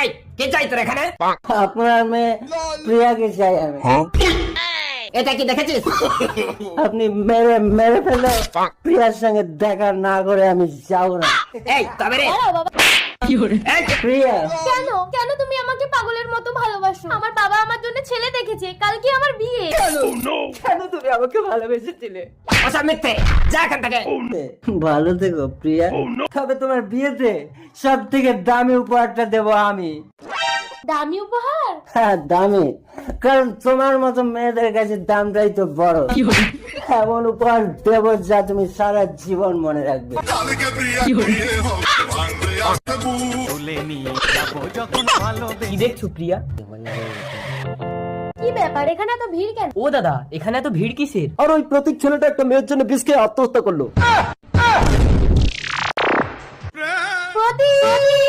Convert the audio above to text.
এই কে চাই তোর এখানে? আপনার মেয়ে প্রিয়াকে চাই আমি। এটা কি দেখেছিস? আপনি মেরে মেরে ফেলে প্রিয়ার সঙ্গে দেখা না করে আমি যাবো না। এই তবে রে এই, প্রিয়া, কেন কেন তুমি আমাকে পাগলের মতো ভালোবাসো? আমার বাবা আমার জন্য ছেলে দেখেছে, কালকে আমার বিয়ে। কেন তুমি আমাকে ভালোবেসেছিলে? ওসব মিথ্যে, যা এখান থেকে। ভালো থেকো প্রিয়া, তবে তোমার বিয়েতে সব থেকে দামি উপহারটা দেবো আমি। দামি উপহার? হ্যাঁ দামি, কারণ তোমার মতো মেয়েদের কাছে দামটাই তো বড়। এমন উপহার দেবো যা তুমি সারা জীবন মনে রাখবে। কি দেখছো প্রিয়া? কি ব্যাপার, এখানে এত ভিড় কেন? ও দাদা, এখানে এত ভিড় কিসের? আর ওই প্রতীক ছেলেটা একটা মেয়ের জন্য বিষ খেয়ে আত্মহত্যা করলো। প্রতীক!